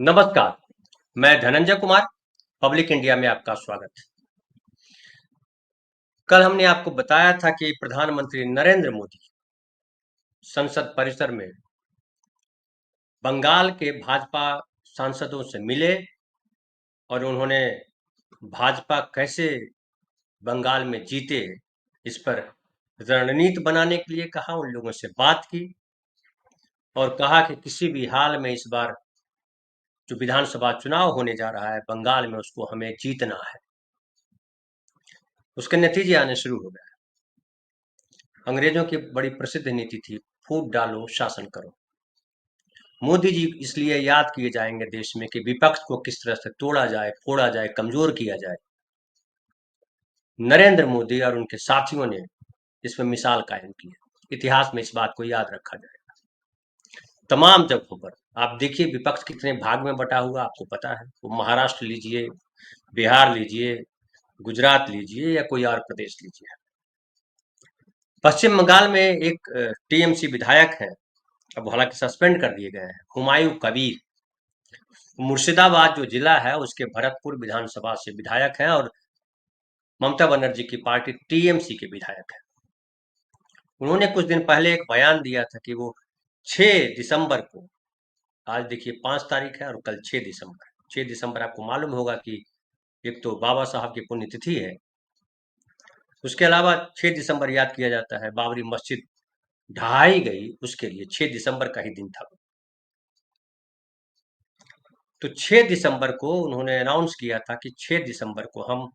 नमस्कार। मैं Dhananjay Kumar, public India में आपका स्वागत है। कल हमने आपको बताया था कि प्रधानमंत्री नरेंद्र मोदी संसद परिसर में बंगाल के भाजपा सांसदों से मिले और उन्होंने भाजपा कैसे बंगाल में जीते इस पर रणनीति बनाने के लिए कहा, उन लोगों से बात की और कहा कि किसी भी हाल में इस बार जो विधानसभा चुनाव होने जा रहा है बंगाल में उसको हमें जीतना है। उसके नतीजे आने शुरू हो गए। अंग्रेजों की बड़ी प्रसिद्ध नीति थी, फूट डालो शासन करो। मोदी जी इसलिए याद किए जाएंगे देश में कि विपक्ष को किस तरह से तोड़ा जाए, फोड़ा जाए, कमजोर किया जाए। नरेंद्र मोदी और उनके साथियों ने इसमें मिसाल कायम की है। इतिहास में इस बात को याद रखा जाएगा। तमाम जगहों पर आप देखिए विपक्ष कितने भाग में बटा हुआ आपको पता है। वो महाराष्ट्र लीजिए, बिहार लीजिए, गुजरात लीजिए या कोई और प्रदेश लीजिए। पश्चिम बंगाल में एक टीएमसी विधायक हैं, अब हालांकि सस्पेंड कर दिए गए हैं, हुमायूं कबीर। मुर्शिदाबाद जो जिला है उसके भरतपुर विधानसभा से विधायक हैं और ममता बनर्जी की पार्टी टीएमसी के विधायक हैं। उन्होंने कुछ दिन पहले एक बयान दिया था कि वो 6 दिसंबर को, आज देखिए 5 तारीख है और कल 6 दिसंबर आपको मालूम होगा कि एक तो बाबा साहब की पुण्यतिथि है। उसके अलावा 6 दिसंबर याद किया जाता है बाबरी मस्जिद ढहाई गई, उसके लिए 6 दिसंबर का ही दिन था। तो 6 दिसंबर को उन्होंने अनाउंस किया था कि 6 दिसंबर को हम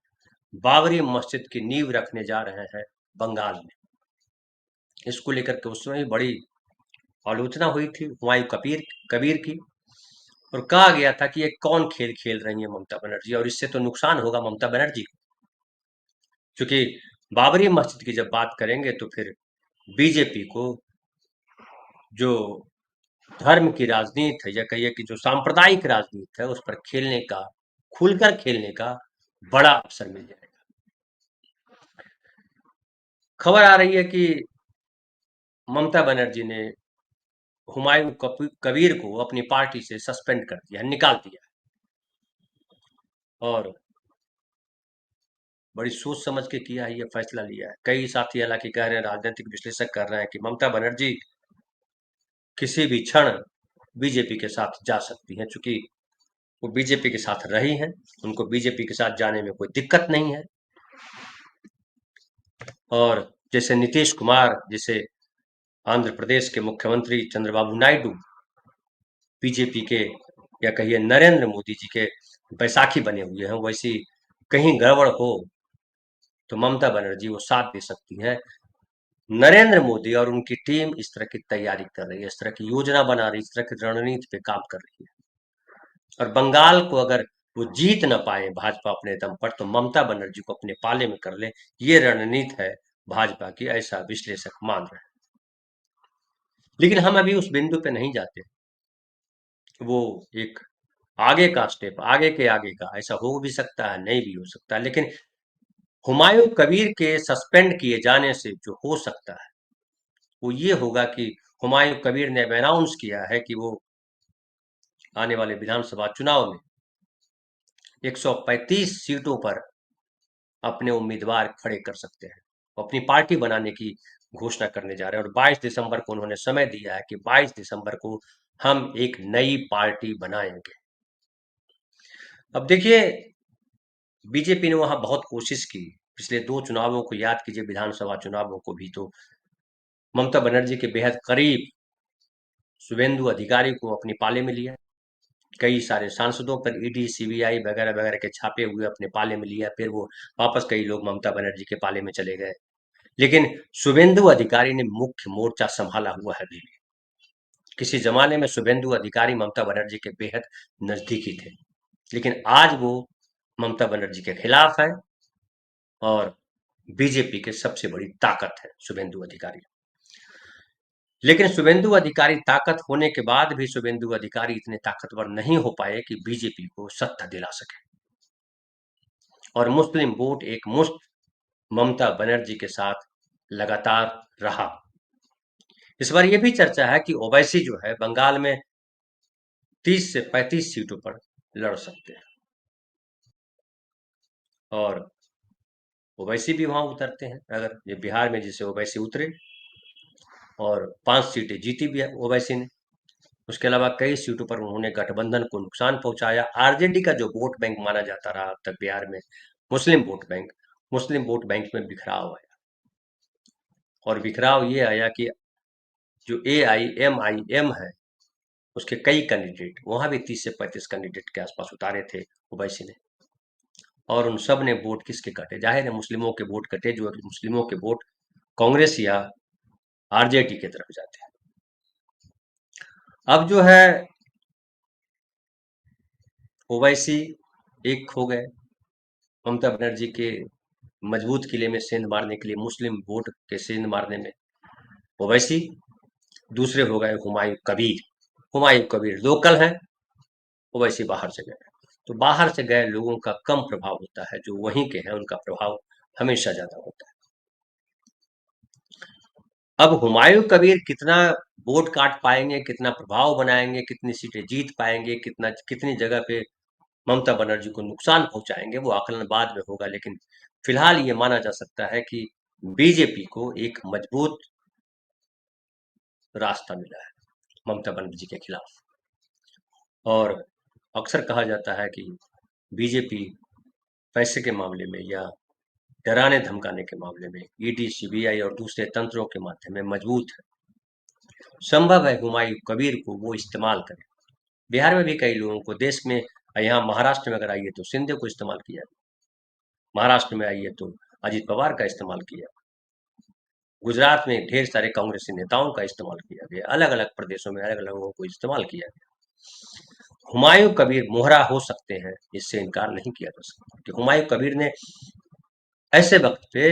बाबरी मस्जिद की नींव रखने जा रहे हैं बंगाल में। इसको लेकर के उसमें भी बड़ी आलोचना हुई थी हुमायूं कबीर की, और कहा गया था कि ये कौन खेल खेल रही है ममता बनर्जी, और इससे तो नुकसान होगा ममता बनर्जी को। क्योंकि बाबरी मस्जिद की जब बात करेंगे तो फिर बीजेपी को जो धर्म की राजनीति है या कहिए कि जो सांप्रदायिक राजनीति है उस पर खेलने का, खुलकर खेलने का बड़ा अवसर मिल जाएगा। खबर आ रही है कि ममता बनर्जी ने हुमायूं कबीर को अपनी पार्टी से सस्पेंड कर दिया, निकाल दिया। और बड़ी सोच समझ के किया है, ये फैसला लिया है। कई साथी हालांकि कह रहे हैं, राजनीतिक विश्लेषक कर रहे हैं कि ममता बनर्जी किसी भी क्षण बीजेपी के साथ जा सकती हैं, चूंकि वो बीजेपी के साथ रही हैं, उनको बीजेपी के साथ जाने में कोई दिक्कत नहीं है। और जैसे नीतीश कुमार, जैसे आंध्र प्रदेश के मुख्यमंत्री चंद्रबाबू नायडू बीजेपी के या कहिए नरेंद्र मोदी जी के बैसाखी बने हुए हैं, वैसी कहीं गड़बड़ हो तो ममता बनर्जी वो साथ दे सकती हैं। नरेंद्र मोदी और उनकी टीम इस तरह की तैयारी कर रही है, इस तरह की योजना बना रही है, इस तरह की रणनीति पे काम कर रही है। और बंगाल को अगर वो जीत न पाए भाजपा अपने दम पर, तो ममता बनर्जी को अपने पाले में कर ले, ये रणनीति है भाजपा की, ऐसा विश्लेषक मान रहे हैं। लेकिन हम अभी उस बिंदु पे नहीं जाते। वो एक आगे का स्टेप, आगे का ऐसा हो भी सकता है, नहीं भी हो सकता, लेकिन हुमायूं कबीर के सस्पेंड किए जाने से जो हो सकता है वो ये होगा कि हुमायूं कबीर ने अनाउंस किया है कि वो आने वाले विधानसभा चुनाव में 135 सीटों पर अपने उम्मीदवार खड़े कर सकते हैं। वो अपनी पार्टी बनाने की घोषणा करने जा रहे हैं और 22 दिसंबर को उन्होंने समय दिया है कि 22 दिसंबर को हम एक नई पार्टी बनाएंगे। अब देखिए बीजेपी ने वहां बहुत कोशिश की, पिछले 2 चुनावों को याद कीजिए, विधानसभा चुनावों को भी, तो ममता बनर्जी के बेहद करीब शुभेंदु अधिकारी को अपने पाले में लिया। कई सारे सांसदों पर ईडी, सीबीआई वगैरह वगैरह के छापे हुए अपने पाले में लिया, फिर वो वापस कई लोग ममता बनर्जी के पाले में चले गए। लेकिन शुभेंदु अधिकारी ने मुख्य मोर्चा संभाला हुआ है अभी भी। किसी जमाने में शुभेंदु अधिकारी ममता बनर्जी के बेहद नजदीकी थे, लेकिन आज वो ममता बनर्जी के खिलाफ है और बीजेपी के सबसे बड़ी ताकत है शुभेंदु अधिकारी। लेकिन शुभेंदु अधिकारी ताकत होने के बाद भी शुभेंदु अधिकारी इतने ताकतवर नहीं हो पाए कि बीजेपी को सत्ता दिला सके, और मुस्लिम वोट एक मुश्त ममता बनर्जी के साथ लगातार रहा। इस बार यह भी चर्चा है कि ओवैसी जो है बंगाल में 30 से 35 सीटों पर लड़ सकते हैं। और ओवैसी भी वहां उतरते हैं, अगर ये बिहार में जैसे ओवैसी उतरे और 5 सीटें जीती भी ओवैसी ने। उसके अलावा कई सीटों पर उन्होंने गठबंधन को नुकसान पहुंचाया। आरजेडी का जो वोट बैंक माना जाता रहा अब तक बिहार में, मुस्लिम वोट बैंक में बिखराव आया। और बिखराव ये आया कि जो AIMIM है, उसके कई कैंडिडेट, वहां भी 30 से 35 कैंडिडेट के आसपास उतारे थे ओवैसी ने। और उन सब ने वोट किसके कटे? जाहिर है मुस्लिमों के वोट कटे, जो मुस्लिमों के वोट कांग्रेस या आरजेडी की तरफ जाते हैं। अब जो है ओवैसी एक हो गए, ममता बनर्जी के मजबूत किले में सेंध मारने के लिए, मुस्लिम वोट के सेंध मारने में ओवैसी। दूसरे हो गए हुमायूं कबीर लोकल हैं, ओवैसी बाहर से गए। तो बाहर से गए लोगों का कम प्रभाव होता है, जो वहीं के हैं उनका प्रभाव हमेशा ज्यादा होता है। अब हुमायूं कबीर कितना वोट काट पाएंगे, कितना प्रभाव बनाएंगे, कितनी सीटें जीत पाएंगे, कितनी जगह पे ममता बनर्जी को नुकसान पहुंचाएंगे, वो आकलन बाद में होगा। लेकिन फिलहाल ये माना जा सकता है कि बीजेपी को एक मजबूत रास्ता मिला है ममता बनर्जी के खिलाफ। और अक्सर कहा जाता है कि बीजेपी पैसे के मामले में या डराने धमकाने के मामले में ईडी, सीबीआई और दूसरे तंत्रों के माध्यम में मजबूत है। संभव है हुमायूं कबीर को वो इस्तेमाल करें। बिहार में भी कई लोगों को, देश में यहाँ महाराष्ट्र में अगर आइए तो सिंधे को इस्तेमाल किया, महाराष्ट्र में आइए तो अजित पवार का इस्तेमाल किया, गुजरात में ढेर सारे कांग्रेसी नेताओं का इस्तेमाल किया गया, अलग अलग प्रदेशों में अलग अलग लोगों को इस्तेमाल किया गया। हुमायूं कबीर मोहरा हो सकते हैं, इससे इनकार नहीं किया जा सकता कि हुमायूं कबीर ने ऐसे वक्त पे,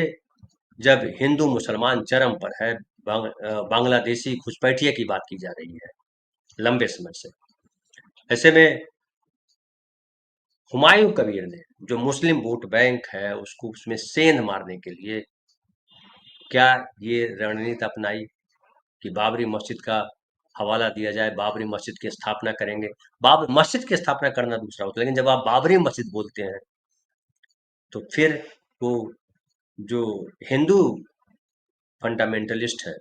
जब हिंदू मुसलमान चरम पर है, बांग्लादेशी घुसपैठिए की बात की जा रही है लंबे समय से, ऐसे में हुमायूं कबीर ने जो मुस्लिम वोट बैंक है उसको उसमें सेंध मारने के लिए क्या ये रणनीति अपनाई कि बाबरी मस्जिद का हवाला दिया जाए, बाबरी मस्जिद की स्थापना करेंगे। बाबरी मस्जिद की स्थापना करना दूसरा होता है, लेकिन जब आप बाबरी मस्जिद बोलते हैं तो फिर वो जो हिंदू फंडामेंटलिस्ट है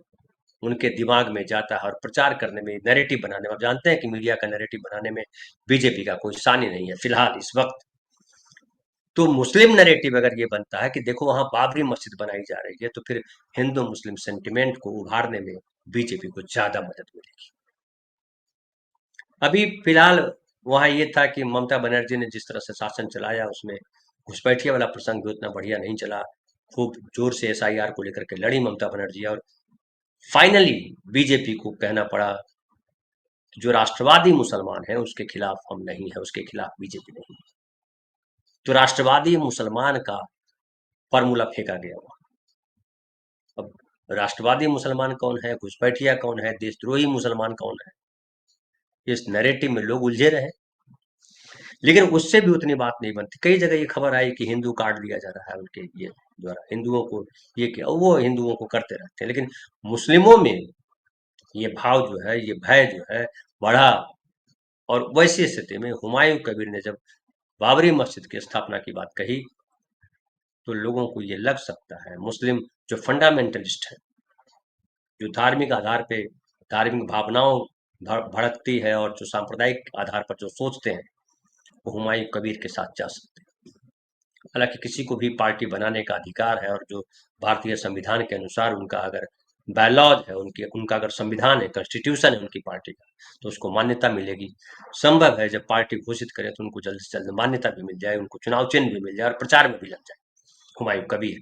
उनके दिमाग में जाता है, और प्रचार करने में, नैरेटिव बनाने में, आप जानते हैं कि मीडिया का नैरेटिव बनाने में बीजेपी का कोई सानी नहीं है फिलहाल इस वक्त। तो मुस्लिम नैरेटिव अगर ये बनता है कि देखो वहां बाबरी मस्जिद बनाई जा रही है, तो फिर हिंदू मुस्लिम सेंटिमेंट को उभारने में बीजेपी को ज्यादा मदद मिलेगी। अभी फिलहाल वहां ये था कि ममता बनर्जी ने जिस तरह से शासन चलाया, उसमें घुसपैठिया वाला प्रसंग भी उतना बढ़िया नहीं चला। खूब जोर से SIR को लेकर के लड़ी ममता बनर्जी, और फाइनली बीजेपी को कहना पड़ा कि जो राष्ट्रवादी मुसलमान है उसके खिलाफ हम नहीं है, उसके खिलाफ बीजेपी नहीं है। तो राष्ट्रवादी मुसलमान का फार्मूला फेंका गया वहां। अब राष्ट्रवादी मुसलमान कौन है, घुसपैठिया कौन है, देशद्रोही मुसलमान कौन है, इस नैरेटिव में लोग उलझे रहे। लेकिन उससे भी उतनी बात नहीं बनती। कई जगह ये खबर आई कि हिंदू काट दिया जा रहा है उनके ये द्वारा, हिंदुओं को ये किया, वो हिंदुओं को करते रहते हैं। लेकिन मुस्लिमों में ये भाव जो है, ये भय जो है बढ़ा। और वैसी स्थिति में हुमायूं कबीर ने जब बाबरी मस्जिद की स्थापना की बात कही, तो लोगों को ये लग सकता है, मुस्लिम जो फंडामेंटलिस्ट है, जो धार्मिक आधार पे, धार्मिक भावनाओं भड़कती है और जो सांप्रदायिक आधार पर जो सोचते हैं, वो हुमायूं कबीर के साथ जा सकते हैं। हालांकि किसी को भी पार्टी बनाने का अधिकार है, और जो भारतीय संविधान के अनुसार उनका अगर बायलॉज है, उनका अगर संविधान है, कॉन्स्टिट्यूशन है उनकी पार्टी का, तो उसको मान्यता मिलेगी। संभव है जब पार्टी घोषित करे तो उनको जल्द से जल्द मान्यता भी मिल जाए, उनको चुनाव चिन्ह भी मिल जाए और प्रचार में भी लग जाए हुमायूं कबीर।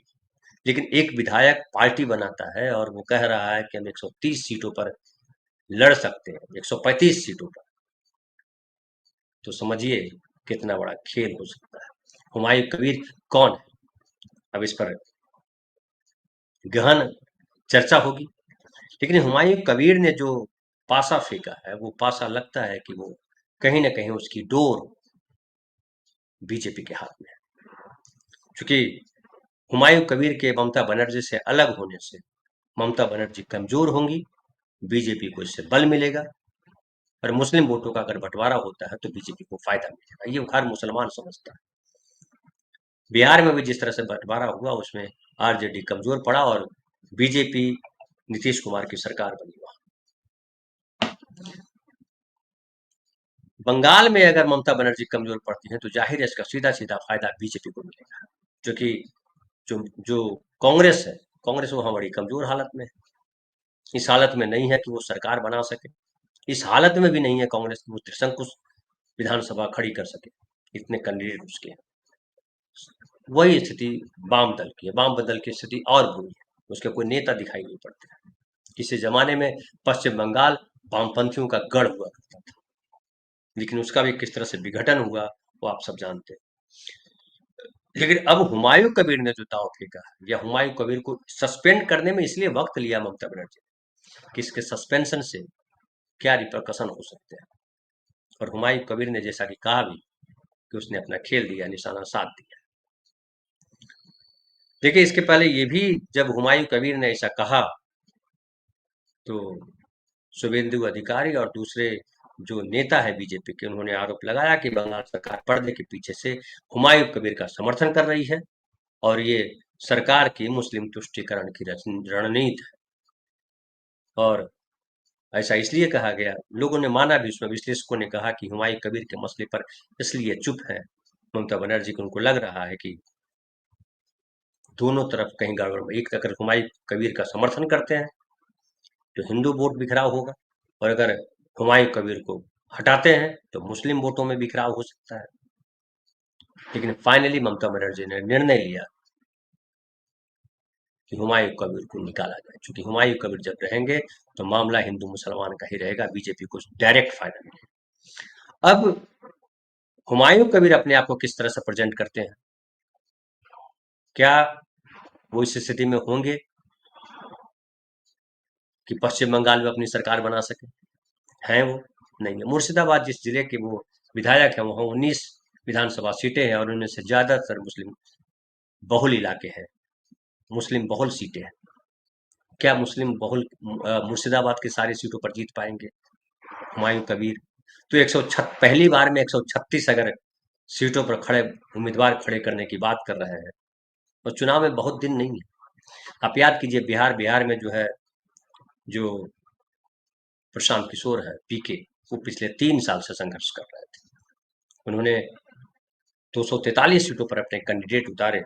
लेकिन एक विधायक पार्टी बनाता है और वो कह रहा है कि हम 130 सीटों पर लड़ सकते हैं, 135 सीटों पर, तो समझिए कितना बड़ा खेल हो सकता है। हुमायूं कबीर कौन है, अब इस पर गहन चर्चा होगी। लेकिन हुमायूं कबीर ने जो पासा फेंका है, वो पासा लगता है कि वो कहीं ना कहीं उसकी डोर बीजेपी के हाथ में है। क्योंकि हुमायूं कबीर के ममता बनर्जी से अलग होने से ममता बनर्जी कमजोर होंगी, बीजेपी को इससे बल मिलेगा। और मुस्लिम वोटों का अगर बंटवारा होता है तो बीजेपी को फायदा मिलेगा, ये हर मुसलमान समझता है। बिहार में भी जिस तरह से बंटवारा हुआ उसमें आरजेडी कमजोर पड़ा और बीजेपी नीतीश कुमार की सरकार बनी वहां। बंगाल में अगर ममता बनर्जी कमजोर पड़ती है तो जाहिर है इसका सीधा सीधा फायदा बीजेपी को मिलेगा, क्योंकि जो जो कांग्रेस है, कांग्रेस वहां बड़ी कमजोर हालत में है। इस हालत में नहीं है कि वो सरकार बना सके, इस हालत में भी नहीं है कांग्रेस की वो त्रिशंकु विधानसभा खड़ी कर सके, इतने कैंडिडेट उसके हैं। वही स्थिति वाम दल की है, वाम दल की स्थिति और बुरी है, उसके कोई नेता दिखाई नहीं पड़ते हैं। किसी जमाने में पश्चिम बंगाल वामपंथियों का गढ़ हुआ करता था, लेकिन उसका भी किस तरह से विघटन हुआ वो आप सब जानते हैं। लेकिन अब हुमायूं कबीर ने जो दांव फेंका है, या हुमायूं कबीर को सस्पेंड करने में इसलिए वक्त लिया ममता बनर्जी ने कि इसके सस्पेंशन से क्या रिperकशन हो सकते हैं, और हुमायूं कबीर ने जैसा कि कहा भी कि उसने अपना खेल दिया, निशाना साध दिया। देखिए इसके पहले ये भी जब हुमायूं कबीर ने ऐसा कहा तो शुभेंदु अधिकारी और दूसरे जो नेता है बीजेपी के, उन्होंने आरोप लगाया कि बंगाल सरकार पर्दे के पीछे से हुमायूं कबीर का समर्थन कर रही है और ये सरकार की मुस्लिम तुष्टीकरण की रणनीति है। और ऐसा इसलिए कहा गया, लोगों ने माना भी, उसमें विश्लेषकों ने कहा कि हुमायूं कबीर के मसले पर इसलिए चुप है ममता बनर्जी को, उनको लग रहा है कि दोनों तरफ कहीं गड़बड़, एक अगर हुमायूं कबीर का समर्थन करते हैं तो हिंदू वोट बिखराव होगा, और अगर हुमायूं कबीर को हटाते हैं तो मुस्लिम वोटों में बिखराव हो सकता है। लेकिन फाइनली ममता बनर्जी ने निर्णय लिया कि हुमायूं कबीर को निकाला जाए, क्योंकि हुमायूं कबीर जब रहेंगे तो मामला हिंदू मुसलमान का ही रहेगा, बीजेपी को डायरेक्ट फायदा मिलेगा। अब हुमायूं कबीर अपने आप को किस तरह से प्रेजेंट करते हैं, क्या वो इस स्थिति में होंगे कि पश्चिम बंगाल में अपनी सरकार बना सके, हैं वो? नहीं है। मुर्शिदाबाद जिस जिले के वो विधायक हैं, वहाँ 19 विधानसभा सीटें हैं और उनमें से ज्यादातर मुस्लिम बहुल इलाके हैं, मुस्लिम बहुल सीटें हैं। क्या मुस्लिम बहुल मुर्शिदाबाद की सारी सीटों पर जीत पाएंगे हुमायूं कबीर? तो 106 पहली बार में 136 अगर सीटों पर खड़े उम्मीदवार खड़े करने की बात कर रहे हैं, और चुनाव में बहुत दिन नहीं है। आप याद कीजिए बिहार में जो है, जो प्रशांत किशोर है पीके, वो पिछले 3 साल से संघर्ष कर रहे थे। उन्होंने 243 सीटों पर अपने कैंडिडेट उतारे,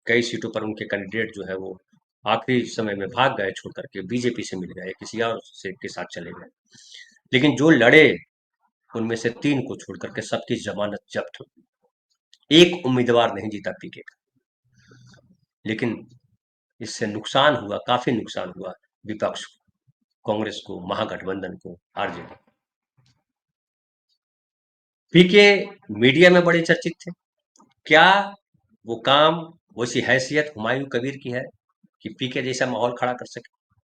कई सीटों पर उनके कैंडिडेट जो है वो आखिरी समय में भाग गए, छोड़ करके बीजेपी से मिल गए, किसी और से के साथ चले गए। लेकिन जो लड़े उनमें से 3 को छोड़ करके सबकी जमानत जब्त हो गई, एक उम्मीदवार नहीं जीता पीके का। लेकिन इससे नुकसान हुआ, काफी नुकसान हुआ विपक्ष को, कांग्रेस को, महागठबंधन को, आरजेडी। पीके मीडिया में बड़े चर्चित थे। क्या वो काम, वैसी हैसियत हुमायूं कबीर की है कि पीके जैसा माहौल खड़ा कर सके?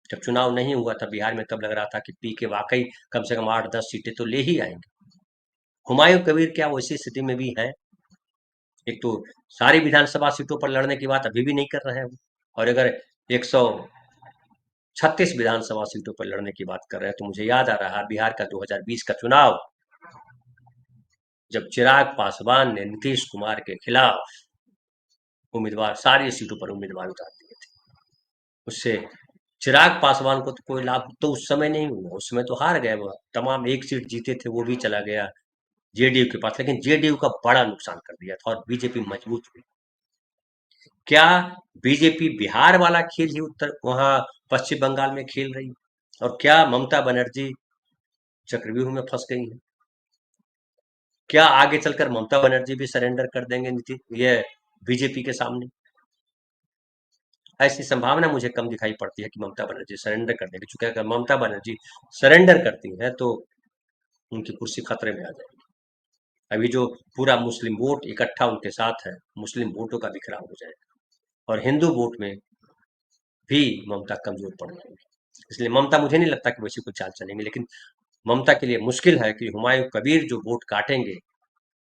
जब चुनाव नहीं हुआ था बिहार में, तब लग रहा था कि पीके वाकई कम से कम 8-10 सीटें तो ले ही आएंगे। हुमायूं कबीर क्या वैसी स्थिति में भी है? एक तो सारी विधानसभा सीटों पर लड़ने की बात अभी भी नहीं कर रहे हैं वो, और अगर 136 विधानसभा सीटों पर लड़ने की बात कर रहे हैं तो मुझे याद आ रहा है बिहार का 2020 का चुनाव, जब चिराग पासवान ने नीतीश कुमार के खिलाफ उम्मीदवार, सारी सीटों पर उम्मीदवार उतार दिए थे। उससे चिराग पासवान को तो कोई लाभ तो उस समय नहीं हुआ, उस समय तो हार गए वो, तमाम एक सीट जीते थे वो भी चला गया जेडीयू के पास, लेकिन जेडीयू का बड़ा नुकसान कर दिया था और बीजेपी मजबूत हुई। क्या बीजेपी बिहार वाला खेल ही उत्तर वहां पश्चिम बंगाल में खेल रही, और क्या ममता बनर्जी चक्रव्यूह में फंस गई है? क्या आगे चलकर ममता बनर्जी भी सरेंडर कर देंगे नीति ये बीजेपी के सामने? ऐसी संभावना मुझे कम दिखाई पड़ती है कि ममता बनर्जी सरेंडर कर देंगे, क्योंकि अगर ममता बनर्जी सरेंडर करती है तो उनकी कुर्सी खतरे में आ जाएगी। अभी जो पूरा मुस्लिम वोट इकट्ठा उनके साथ है, मुस्लिम वोटों का बिखराव हो जाएगा, और हिंदू वोट में भी ममता कमजोर पड़ जाएगी। इसलिए ममता, मुझे नहीं लगता कि वैसी कोई चाल चलेंगे, लेकिन ममता के लिए मुश्किल है कि हुमायूं कबीर जो वोट काटेंगे,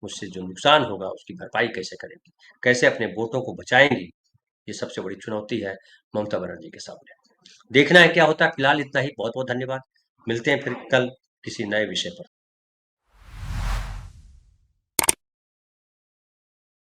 उससे जो नुकसान होगा उसकी भरपाई कैसे करेंगी, कैसे अपने वोटों को बचाएंगी, ये सबसे बड़ी चुनौती है ममता बनर्जी के सामने। देखना है क्या होता है। फिलहाल इतना ही, बहुत बहुत धन्यवाद। मिलते हैं फिर कल किसी नए विषय पर।